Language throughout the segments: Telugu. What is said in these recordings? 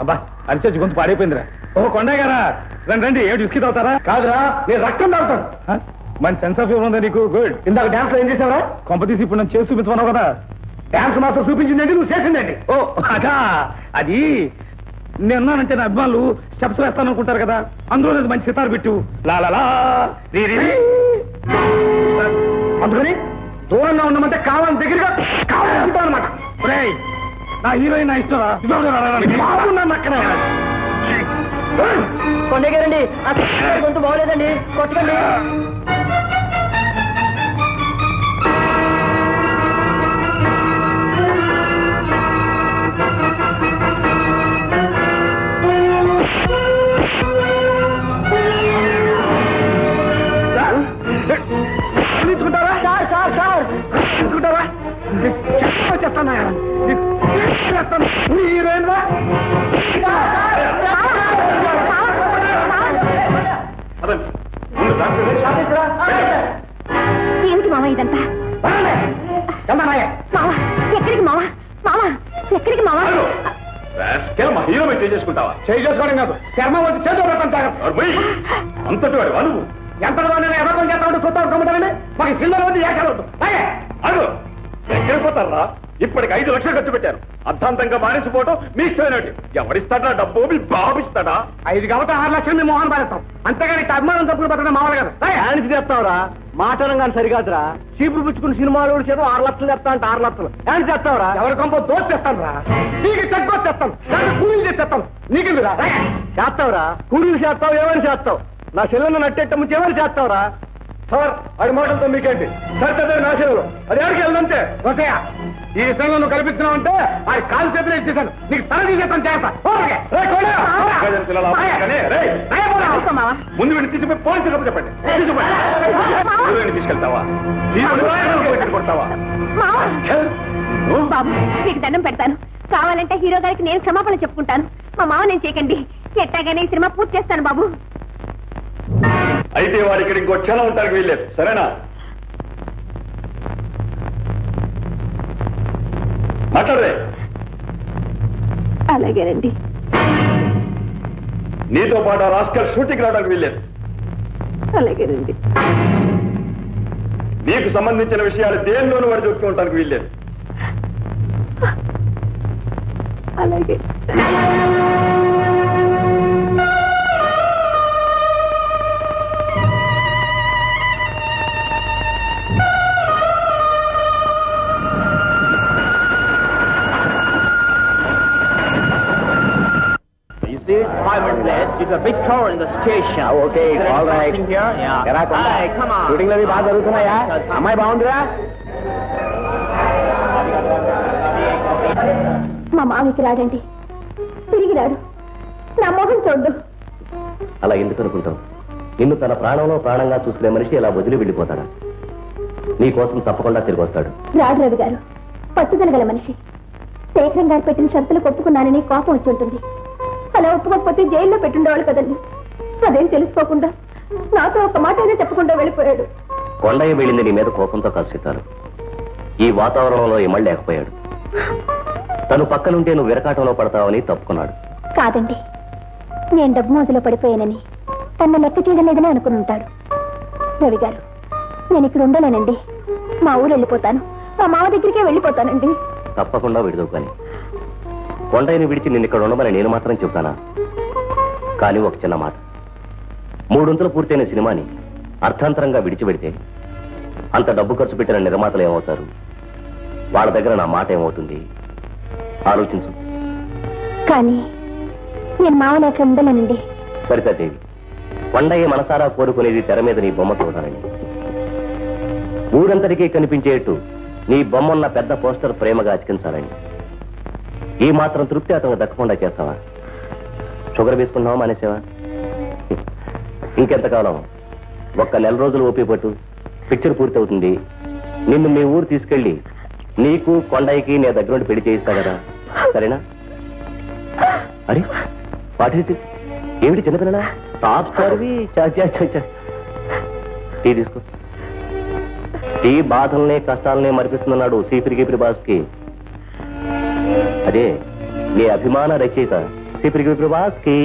అబ్బా అరిచొచ్చి గొంతు పాడైపోయిందిరా. ఓ కొండయ్య గారా, రండి రండి. ఏడు విస్కీ తాగుతారా? కాదురా, నేను రక్తం తాగుతాను. మంచి సెన్స్ ఆఫ్ హ్యూమర్ ఉందా నీకు? గుడ్. ఇందాక డాన్స్ లో ఏం చేసావరా? కొంపతీసి ఇప్పుడు నన్ను చేసి చూపించమన్నావు కదా. డాన్స్ మాస్టర్ చూపించిందండి, నువ్వు చేసిందండి. ఓ అదా, అది నేనున్నానంటే నా అభిమానులు స్టెప్స్ వేస్తాను అనుకుంటారు కదా, అందులో మంచి సితారు పెట్టు. లాలా అందుకని దూరంగా ఉన్నామంటే కావాలని దగ్గరగా కావాలనుకుంటాను అనమాట. నా హీరోయిన్ నా ఇష్టం అక్కడ. కొండగారండి, గొంతు బాగోలేదండి, కొట్టకండి. తీసుకుంటారా సార్? సార్ సార్ తీసుకుంటారా? చేస్తాను హీరోయిన్ రా. ఏమిటి మామ ఇదంతా? మామ ఎక్కడికి మామ? మామ ఎక్కడికి మామ? మా హీరో మీరు చేసుకుంటావా? చేసుకోవడం కాదు, చర్మం వచ్చి చేతులు అంతటి వాడు వాళ్ళు ఎంత ఎవరికొని చేస్తామంటే చూస్తాం కమ్ముతానండి. మాకు సినిమాలో వద్దు, ఏకాలు వద్దు. అడు ఎక్కడికి పోతారా? ఇప్పటికి 5 లక్షలు ఖర్చు పెట్టారు. అర్థాంతంగా మానేసిపోవటం మీ ఇష్టమైనట్టు. ఎవరిస్తాడా డబ్బు? మీ బాబు ఇస్తాడా? 5 కాబట్టి 6 లక్షలు మేము మోహన్ పాలిస్తాం. అంతేగాని అభిమానం తప్పులు పట్టడం మామూలు కదా. ఆయనకి చెప్తావురా, మాటలం కానీ సరికాదురా. చీపులు పుచ్చుకుని సినిమాలు చేత 6 లక్షలు చెప్తా అంటే 6 లక్షలు ఆయన చెప్తావురా? ఎవరి కొంప దోచి చేస్తాను రా. నీకు చెక్కోసి చేస్తాను, కూలీలు చేసి చేస్తాను. నీకు చేస్తావురా? కూలీలు చేస్తావు, ఏమని చేస్తావు? నా చెల్లెలను నట్టేట ముందు ఏమని చేస్తావురా? సార్ అది మాటలతో మీకేంటి? సరిగ్గా నా చెల్లెలు అది ఎవరికి వెళ్దంటే వసయ ఈ విషయంలో నువ్వు కల్పిస్తున్నావంటే అది కాలు చేతులు ఇచ్చేసాను. నీకు తల తీసేస్తాను చేస్తా. ముందు వీడిని తీసుకుపోయి పోలీసులు చెప్పండి. తీసుకెళ్తావా? కొడతావా? బాబు మీకు దండం పెడతాను. కావాలంటే హీరో గారికి నేను క్షమాపణ చెప్పుకుంటాను. మా మావ నేను చేయకండి. ఎట్టాగానే ఈ సినిమా పూర్తి చేస్తాను బాబు. అయితే వాడు ఇక్కడ ఇంకో క్షణం ఉంటానికి వీల్లేదు, సరేనా? మాట్లాడరే. అలాగేనండి. నీతో పాటు ఆ రాస్కల్ షూటింగ్ రావడానికి వీల్లేదు. అలాగేనండి. నీకు సంబంధించిన విషయాలు దేనిలోనూ వాడు చూసుకుంటానికి వీల్లేదు. అలాగే. It's a big tower in the station. Okay, all right. Here? Yeah. Hey, come on. Shooting అది బాగా జరుగుతున్నాయా? అమ్మాయి బాగుందిరా? మా మామికి రాడండి, తిరిగి రాడు. నా మోహన్ చూడు. అలా ఎందుకు అనుకుంటావు? నిన్ను తన ప్రాణంలో ప్రాణంగా చూసుకునే మనిషి ఇలా వదిలి వెళ్ళిపోతాడా? నీ కోసం తప్పకుండా తిరిగి వస్తాడు. రాడు రవి గారు, పట్టుదల గల మనిషి. శేఖరం గారు పెట్టిన షరతులు ఒప్పుకున్నానని కోపం వచ్చి ఉంటుంది. అలా ఒప్పుకోకపోతే జైల్లో పెట్టుండేవాళ్ళు కదండి. అదేం తెలుసుకోకుండా నాతో ఒక మాట అయినా చెప్పకుండా వెళ్ళిపోయాడు. కొండయ్య వెళ్ళింది నీ మీద కోపంతో కసితారు. ఈ వాతావరణంలో ఇమళ్ళలేకపోయాడు. తను పక్కనుంటే నువ్వు విరకాటంలో పడతావని తప్పుకున్నాడు. కాదండి, నేను డబ్బు మోజులో పడిపోయానని తన లెక్క చేయడం లేదని అనుకుని ఉంటాడు. రవి గారు, నేను ఇక్కడ ఉండలేనండి. మా ఊరు వెళ్ళిపోతాను. మా మామ దగ్గరికే వెళ్ళిపోతానండి. తప్పకుండా విడుదవు. కానీ కొండయ్యని విడిచి నిన్ను ఇక్కడ ఉండమని నేను మాత్రం చెబుతానా? కానీ ఒక చిన్న మాట. 3 వంతులు పూర్తయిన సినిమాని అర్థాంతరంగా విడిచిపెడితే అంత డబ్బు ఖర్చు పెట్టిన నిర్మాతలు ఏమవుతారు? వాళ్ళ దగ్గర నా మాట ఏమవుతుంది? ఆలోచించు. కానీ నేను మామ లేక ఉండలేనండి. సరితాదేవి, కొండయ్య మనసారా కోరుకునేది తెర మీద నీ బొమ్మ చూడాలని. ఊరంతటికీ కనిపించేట్టు నీ బొమ్మన్న పెద్ద పోస్టర్ ప్రేమగా అతికించాలని. ఈ మాత్రం తృప్తి అతను దక్కకుండా చేస్తావా? షుగర్ వేసుకున్నావా? మానేసావా? ఇంకెంతకాలం? ఒక్క 1 నెల రోజులు ఓపిక పట్టు, పిక్చర్ పూర్తి అవుతుంది. నిన్ను మీ ఊరు తీసుకెళ్లి నీకు కొండయ్యకి నీ దగ్గర నుండి పెళ్లి చేయిస్తా కదా, సరేనా? అరే వాటి ఏమిటి చిన్నపిల్లలా? టాప్ సర్వి టీ తీసుకో. టీ బాధల్ని కష్టాలనే మరిపిస్తున్నాడు సీపిరి గీపిరి బాస్కి. అదే నీ అభిమాన రచయిత సిపిరికి విప్రు బాస్కి.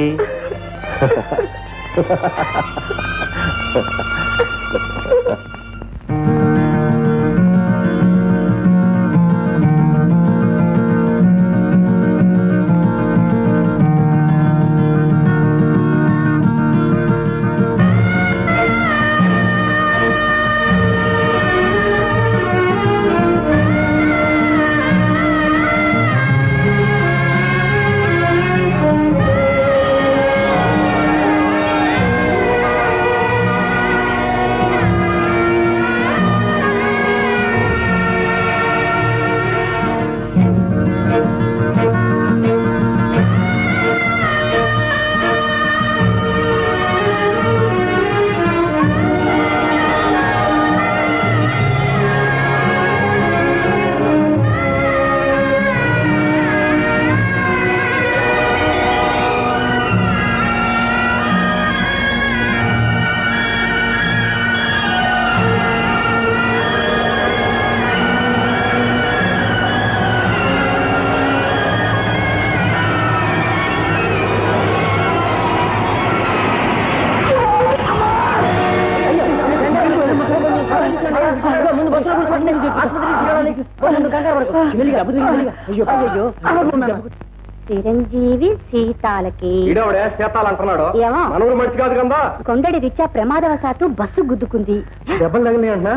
చిరంజీవి సీతాలకి ఈడవడే సీతాలు అంటున్నాడు. ఏమో? మనవులు మంచి కాదు కదా. కొండడి రీత్యా ప్రమాదవశాత్తు బస్సు గుద్దుకుంది. దెబ్బలు తగిలినాయి అంటున్నా.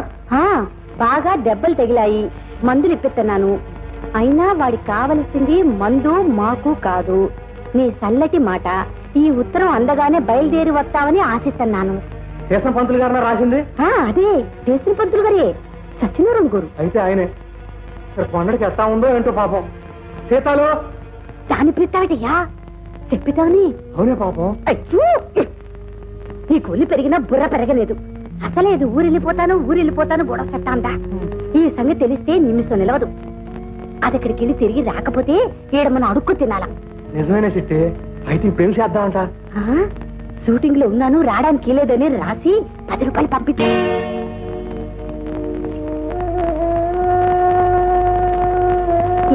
బాగా దెబ్బలు తగిలాయి. మందులు ఇప్పిస్తున్నాను. అయినా వాడికి కావలసింది మందు మాకు కాదు. నీ చల్లటి మాట. ఈ ఉత్తరం అందగానే బయలుదేరి వస్తావని ఆశిస్తున్నాను. చేసిన పంతులు గారిన రాసింది. అదే చేసిన పంతులు గారే, సత్యనారాయణ గారు. అయితే ఆయనే. కొండడికి ఎట్టా ఉందో ఏంటో పాపం. సీతాలు దాని పిస్తావిటయ్యా చెప్పితావని. అవునే పాపం. అయ్యో, నీ కొలి పెరిగినా బుర్ర పెరగలేదు. అసలేదు ఊరెళ్ళిపోతాను గొడవ పెట్టాందా. ఈ సంగతి తెలిస్తే నిమిషం నిలవదు. అదక్కడికి వెళ్ళి తిరిగి రాకపోతే ఈడ మనం అడుక్కు తినాలా. నిజమేనే సిట్టి. అయితే పెళ్లి చేద్దామంట. షూటింగ్ లో ఉన్నాను, రావడానికి లేదని రాసి 10 రూపాయలు పంపించు.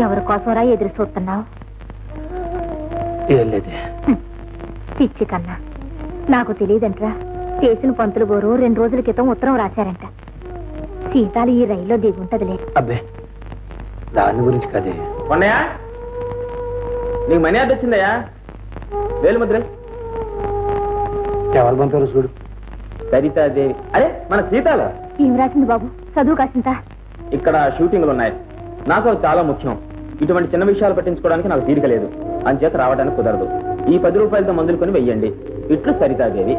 ఎవరి కోసంరా ఎదురు చూస్తున్నావు? పిచ్చి కన్నా నాకు తెలియదంట్రా. చేసిన పంతులు గోరు 2 రోజుల క్రితం ఉత్తరం రాశారంట. సీతాలు ఈ రైల్లో దిగుంటదిలే. అబ్బే, దాని గురించి కదే. కొండయా, నీకు మనీ ఆర్డర్ వచ్చిందయ్యా. వేలు ముద్ర. ఎవరు పంపారు చూడు. సరితాదేవి. అరే, మన సీతాలు. ఏం రాసింది బాబు? చదువు కాసింత. ఇక్కడ షూటింగ్లు ఉన్నాయి. నాకు అవి చాలా ముఖ్యం. ఇటువంటి చిన్న విషయాలు పట్టించుకోవడానికి నాకు తీరిక లేదు. అంచేత రావడానికి కుదరదు. ఈ 10 రూపాయలతో మందులు కొని వెయ్యండి. ఇట్లు సరితాదేవి.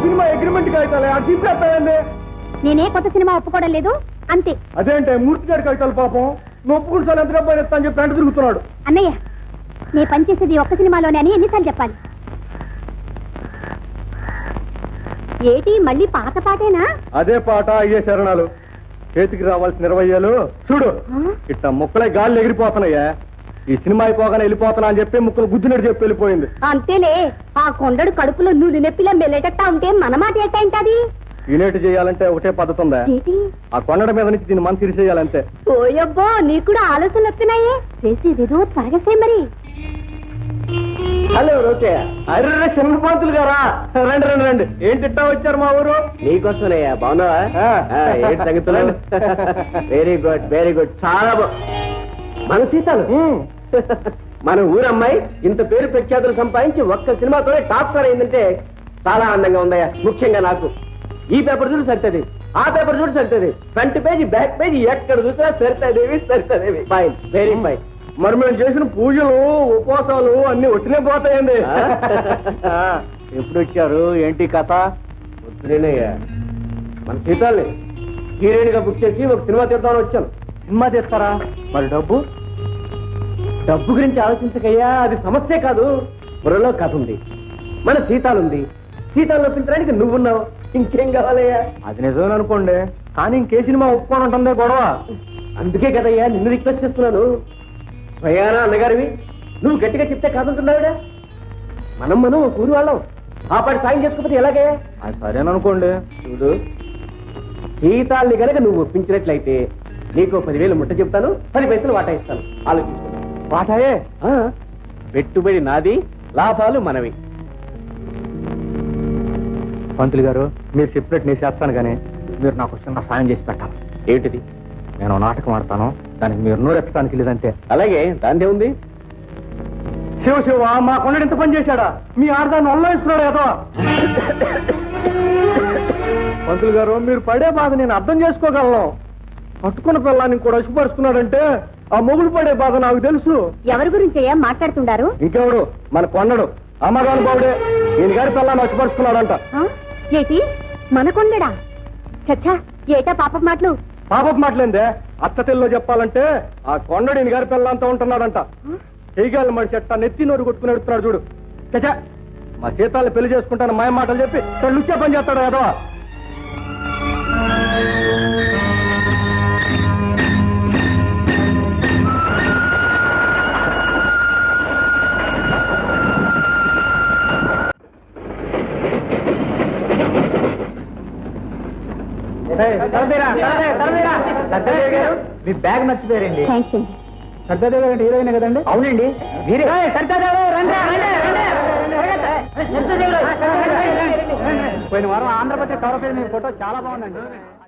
సినిమా అగ్రిమెంట్ కాగితాలే అది తీసుకెళ్తాయండి. నేనే కొత్త సినిమా ఒప్పుకోవడం లేదు అంతే. అదేంటే మూర్తి గారి కాగితాలు పాపం. నొప్పుకుని సార్ ఎంత డబ్బా ఇస్తా అని చెప్పి వెంట తిరుగుతున్నాడు. అన్నయ్య, నీ పనిచేసేది ఒక్క సినిమాలోనే అని ఎన్నిసార్లు చెప్పాలి? ఏటి మళ్ళీ పాత పాటేనా? అదే పాట, అయ్యే శరణాలు. చేతికి రావాల్సిన 20 ఏళ్ళు చూడు ఇట్ట ముక్కలే గాలి ఎగిరిపోతున్నాయా. ఈ సినిమా అయిపోగానే వెళ్ళిపోతున్నా అని చెప్పి ముక్కలు గుద్దినట్టు చెప్పి వెళ్ళిపోయింది. అంతేలే. ఆ కొండడు కడుపులో నువ్వు నొప్పిలా మెల్లటట్టా ఉంటే మన మాట ఎట్టయింటది? ఈనేటి చేయాలంటే ఒకటే పద్ధతి ఉందా? ఆ కొండడ మీద నుంచి దీన్ని మనసు చేయాలంటే. ఓయబ్బో, నీకు కూడా ఆలోచనలు వస్తున్నాయే. చేసేదేదో త్వరగా చేయి మరి. హలో రోచయ్య. అర్రే సింహపాంతులు గారా, రండి రండి రండి. ఏంటి ఇట్టా వచ్చారు మా ఊరు? నీకోసమయ్యా. బాగున్నావా? ఏంటి సంగతులు? Very good, very good. చాలా మన సీతాలు. మన ఊరమ్మాయి ఇంత పేరు ప్రఖ్యాతులు సంపాదించి ఒక్క సినిమాతోనే టాప్ స్టార్ అయిందంటే చాలా ఆనందంగా ఉందయ్యా. ముఖ్యంగా నాకు. ఈ పేపర్ చూడు సరితది, ఆ పేపర్ చూడు సరితది, ఫ్రంట్ పేజీ బ్యాక్ పేజీ ఎక్కడ చూసినా సరితదేవి. Fine, very fine. మరి మేము చేసిన పూజలు ఉపవాసాలు అన్ని ఒట్టినే పోతాయండి. ఎప్పుడు వచ్చారు? ఏంటి కథ? వద్దునేనయ్యా, మన సీతాల్ని హీరోయిన్ గా బుక్ చేసి ఒక సినిమా తీద్దామని వచ్చాను. సినిమా తీస్తారా? మరి డబ్బు? డబ్బు గురించి ఆలోచించకయ్యా, అది సమస్య కాదు. బుర్రలో కథ ఉంది, మన సీతాలుంది. సీతాలు ఒప్పించడానికి నువ్వున్నావు. ఇంకేం కావాలయ్యా? అది నిజమే అనుకోండి, కానీ ఇంకే సినిమా ఒప్పుకొని ఉంటుందే గొడవ. అందుకే కదయ్యా నిన్ను రిక్వెస్ట్ చేస్తున్నాను. స్వయానా అన్నగారివి నువ్వు గట్టిగా చెప్తే కాదంటున్నావిడా? మనం ఒక ఊరు వాళ్ళం. ఆ పాటి సాయం చేసుకోకపోతే ఎలాగే? అది సరేననుకోండి. చూడు, జీతాల్ని కనుక నువ్వు ఒప్పించినట్లయితే నీకు 10,000 ముట్ట చెప్తాను, 10 పైసలు వాటా ఇస్తాను. ఆలోచించుకో. వాటాయే? ఆ, పెట్టుబడి నాది, లాభాలు మనవి. పంతులు గారు, మీరు చెప్పినట్టు నేను చేస్తాను, కానీ మీరు నాకు చిన్న సాయం చేసి పెట్టాలి. ఏమిటిది? నేను నాటకం ఆడతాను, దానికి మీరు నోరెత్తడానికి లేదంటే. అలాగే, దాందే ఉంది. శివ శివ, మా కొండ ఇంత పని చేశాడా? మీ ఆడదాన్ని ఒళ్ళో ఇస్తున్నాడు ఏదో. పంతులు గారు, మీరు పడే బాధ నేను అర్థం చేసుకోగలను. పట్టుకున్న పిల్లాన్ని కూడా అసిపరుస్తున్నాడంటే ఆ మొగుడు పడే బాధ నాకు తెలుసు. ఎవరి గురించి మాట్లాడుతున్నారు? ఇంకెవడు? మన కొండడు, అమ్మగారు బావుడే. ఈయన గారి పిల్లాన్ని అసిపరుస్తున్నాడంట. ఏటి మనకొండడా? చచ్చా, ఏటా పాప మాటలు? పాపపు మాటలేందే, అత్తతిల్లో చెప్పాలంటే ఆ కొండడు ఈయన గారి పిల్లంతా ఉంటున్నాడంట. చేయగాలి మరి చెట్ట నెత్తి నోరు కొట్టుకుని ఎడుతున్నాడు చూడు. చచ్చా, మా సీతాన్ని పెళ్లి చేసుకుంటాను మాయ మాటలు చెప్పి లుచ్చే పని చేస్తాడు కదా. మీ బ్యాగ్ మర్చిపోయారండి. థ్యాంక్స్ అండి. సర్దాదేవి గారు హీరోయిన్ కదండి? అవునండి, మీరే. పోయిన వారం ఆంధ్రప్రదేశ్ కవర్ పేజ్ మీ ఫోటో చాలా బాగుందండి.